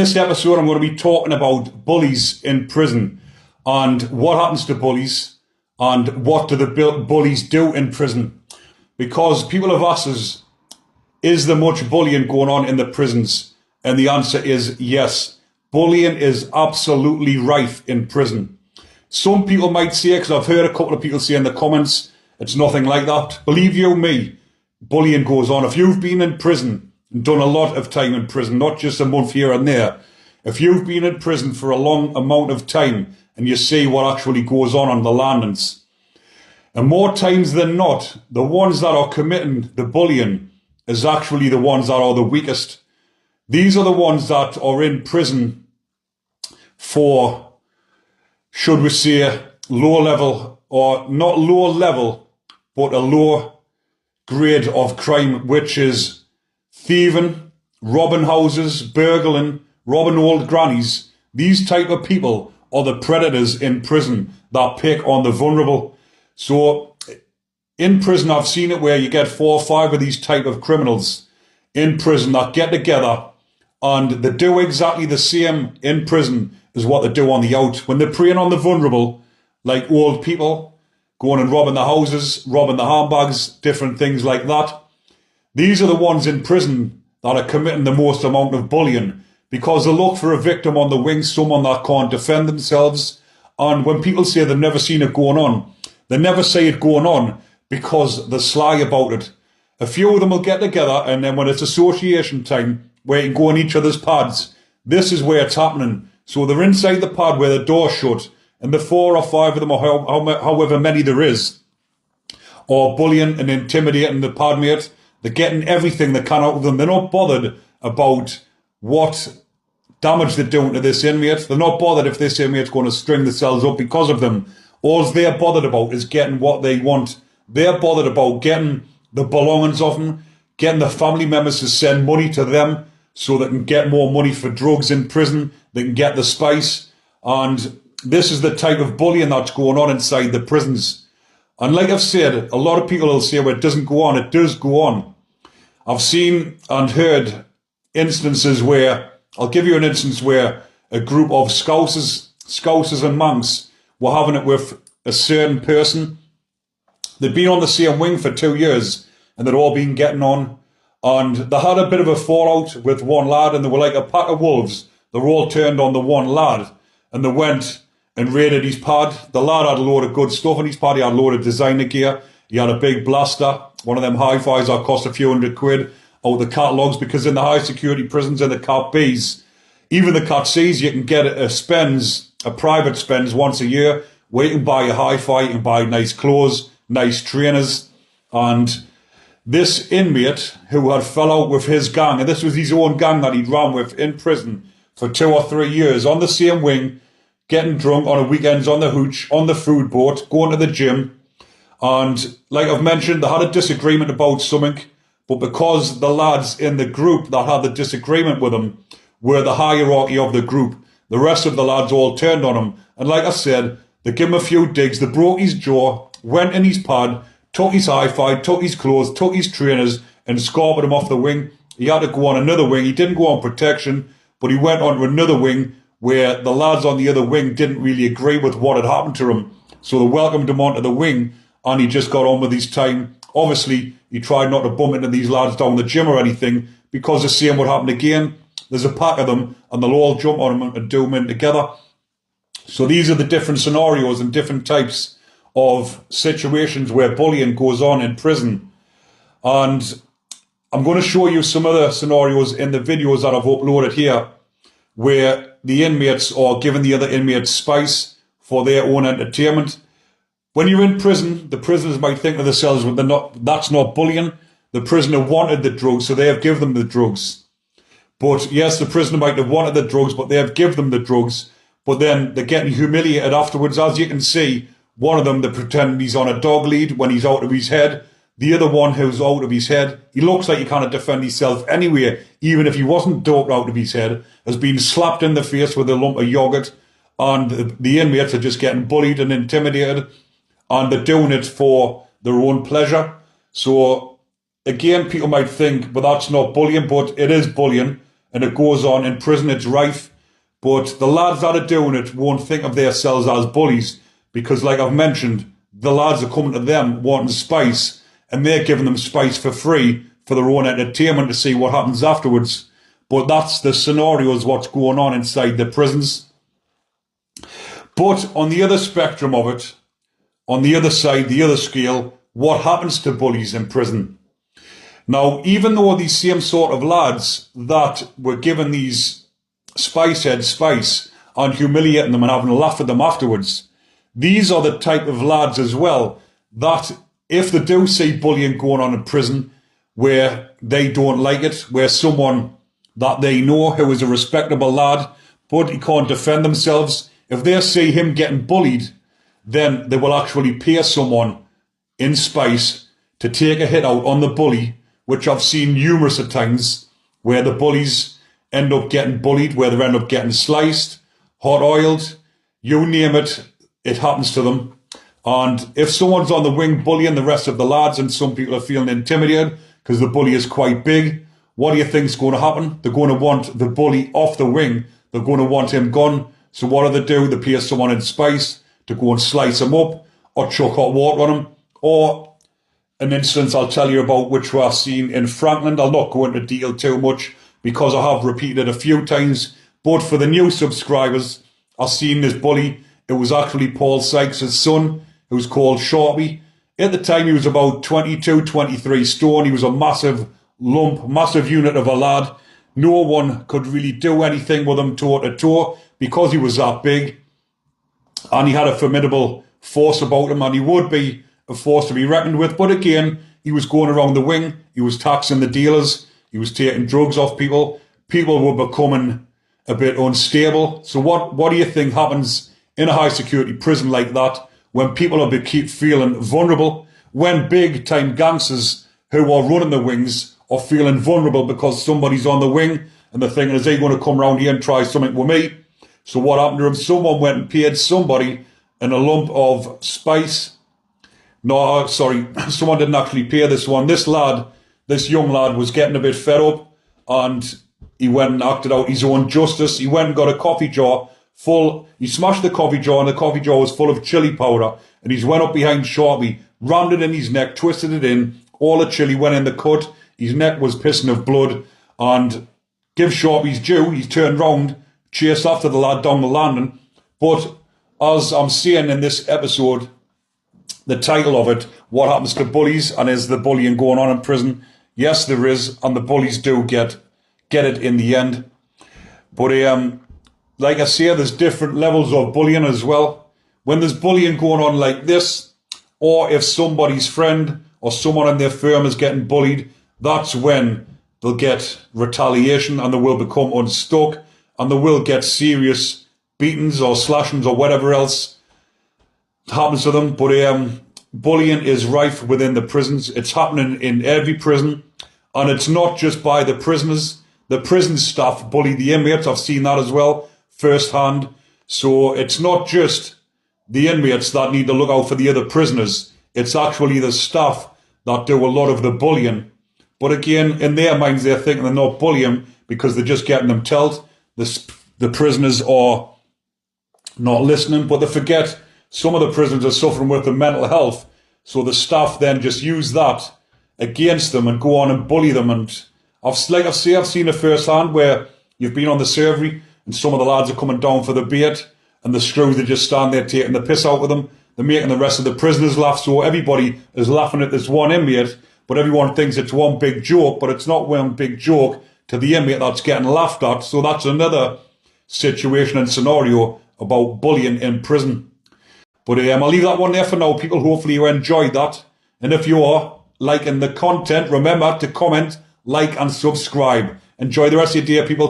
this episode, I'm going to be talking about bullies in prison and what happens to bullies and what do the bullies do in prison. Because people have asked us, is there much bullying going on in the prisons? And the answer is yes. Bullying is absolutely rife in prison. Some people might say, because I've heard a couple of people say in the comments, it's nothing like that. Believe you me, bullying goes on. If you've been in prison and done a lot of time in prison, not just a month here and there, if you've been in prison for a long amount of time and you see what actually goes on the landings, and more times than not, the ones that are committing the bullying is actually the ones that are the weakest. These are the ones that are in prison for, should we say, low level, or not low level, but a low grade of crime, which is thieving, robbing houses, burgling, robbing old grannies. These type of people are the predators in prison that pick on the vulnerable. So in prison, I've seen it where you get 4 or 5 of these type of criminals in prison that get together and they do exactly the same in prison as what they do on the out. When they're preying on the vulnerable, like old people, going and robbing the houses, robbing the handbags, different things like that. These are the ones in prison that are committing the most amount of bullying because they look for a victim on the wing, someone that can't defend themselves. And when people say they've never seen it going on, they never say it going on because they're sly about it. A few of them will get together, and then when it's association time, where you can go on each other's pads, this is where it's happening. So they're inside the pad where the door's shut, and the 4 or 5 of them, or however many there is, are bullying and intimidating the pad mate. They're getting everything they can out of them. They're not bothered about what damage they're doing to this inmate. They're not bothered if this inmate's going to string themselves up because of them. All they're bothered about is getting what they want. They're bothered about getting the belongings of them, getting the family members to send money to them so they can get more money for drugs in prison. They can get the spice. And this is the type of bullying that's going on inside the prisons. And like I've said, a lot of people will say, well, it doesn't go on. It does go on. I've seen and heard instances where, I'll give you an instance where a group of Scousers and Manx were having it with a certain person. They'd been on the same wing for 2 years and they'd all been getting on. And they had a bit of a fallout with one lad and they were like a pack of wolves. They were all turned on the one lad and they went and raided his pad. The lad had a load of good stuff in his pad. He had a load of designer gear. He had a big blaster, one of them hi-fis that cost a few £100 out of the catalogues, because in the high security prisons and the Cat Bs, even the Cat Cs, you can get a private spends once a year where you can buy a hi-fi, you can buy nice clothes, nice trainers. And this inmate who had fell out with his gang, and this was his own gang that he'd ran with in prison for 2 or 3 years, on the same wing, getting drunk on the weekends on the hooch, on the food boat, going to the gym. And like I've mentioned, they had a disagreement about something, but because the lads in the group that had the disagreement with him were the hierarchy of the group, the rest of the lads all turned on him. And like I said, they gave him a few digs, they broke his jaw, went in his pad, took his hi-fi, took his clothes, took his trainers, and scarpered him off the wing. He had to go on another wing. He didn't go on protection, but he went on to another wing where the lads on the other wing didn't really agree with what had happened to him. So they welcomed him onto the wing, and he just got on with his time. Obviously, he tried not to bump into these lads down the gym or anything, because the same would happen again. There's a pack of them, and they'll all jump on him and do them in together. So these are the different scenarios and different types of situations where bullying goes on in prison. And I'm going to show you some other scenarios in the videos that I've uploaded here where the inmates are giving the other inmates spice for their own entertainment. When you're in prison, the prisoners might think to themselves, well, that's not bullying. The prisoner wanted the drugs, so they have given them the drugs. But yes, the prisoner might have wanted the drugs, but they have given them the drugs. But then they're getting humiliated afterwards. As you can see, one of them, they pretend he's on a dog lead when he's out of his head. The other one who's out of his head, he looks like he can't defend himself anyway, even if he wasn't doped out of his head, has been slapped in the face with a lump of yogurt, and the inmates are just getting bullied and intimidated, and they're doing it for their own pleasure. So again, people might think, but that's not bullying, but it is bullying. and it goes on in prison, it's rife. But the lads that are doing it won't think of themselves as bullies, because like I've mentioned, the lads are coming to them wanting spice, and they're giving them spice for free for their own entertainment to see what happens afterwards. But that's the scenarios what's going on inside the prisons. But on the other spectrum of it, on the other side, the other scale, what happens to bullies in prison? Now, even though these same sort of lads that were given these spice and humiliating them and having a laugh at them afterwards, these are the type of lads as well that if they do see bullying going on in prison where they don't like it, where someone that they know who is a respectable lad but he can't defend themselves, if they see him getting bullied, then they will actually pay someone in spice to take a hit out on the bully, which I've seen numerous of times where the bullies end up getting bullied, where they end up getting sliced, hot oiled, you name it, it happens to them. And if someone's on the wing bullying the rest of the lads and some people are feeling intimidated because the bully is quite big, what do you think is going to happen? They're going to want the bully off the wing. They're going to want him gone. So what do? They pay someone in spice to go and slice him up or chuck hot water on him. Or an instance I'll tell you about which I've seen in Franklin. I'll not go into detail too much because I have repeated it a few times. But for the new subscribers, I've seen this bully. It was actually Paul Sykes' son, who was called Sharpie. At the time, he was about 22, 23 stone. He was a massive lump, massive unit of a lad. No one could really do anything with him toe to toe because he was that big. And he had a formidable force about him, and he would be a force to be reckoned with. But again, he was going around the wing. He was taxing the dealers. He was taking drugs off people. People were becoming a bit unstable. So what do you think happens in a high security prison like that when people keep feeling vulnerable? When big time gangsters who are running the wings are feeling vulnerable because somebody's on the wing and they're thinking, is he going to come around here and try something with me? So what happened to him? Someone went and paid somebody in a lump of spice. No, sorry, someone didn't actually pay this one. This young lad was getting a bit fed up and he went and acted out his own justice. He went and got a coffee jar full. He smashed the coffee jar and the coffee jar was full of chili powder. And he's went up behind Sharpie, rammed it in his neck, twisted it in. All the chili went in the cut. His neck was pissing of blood. And give Sharpie's due, he's turned round, chased after the lad down the landing. But as I'm saying in this episode, the title of it, What Happens to Bullies, and is the bullying going on in prison? Yes, there is, and the bullies do get it in the end. But like I say, there's different levels of bullying as well. When there's bullying going on like this, or if somebody's friend or someone in their firm is getting bullied, that's when they'll get retaliation and they will become unstuck and they will get serious beatings or slashings or whatever else happens to them. But bullying is rife within the prisons. It's happening in every prison, and it's not just by the prisoners. The prison staff bully the inmates. I've seen that as well firsthand. So it's not just the inmates that need to look out for the other prisoners. It's actually the staff that do a lot of the bullying. But again, in their minds, they're thinking they're not bullying because they're just getting them told. The prisoners are not listening, but they forget some of the prisoners are suffering with their mental health. So the staff then just use that against them and go on and bully them. And I've seen it firsthand where you've been on the servery and some of the lads are coming down for the bait and the screws, they just stand there taking the piss out of them. They're making the rest of the prisoners laugh. So everybody is laughing at this one inmate, but everyone thinks it's one big joke, but it's not one big joke to the inmate that's getting laughed at. So that's another situation and scenario about bullying in prison. But I'll leave that one there for now, people. Hopefully you enjoyed that. And if you are liking the content, remember to comment, like and subscribe. Enjoy the rest of your day, people.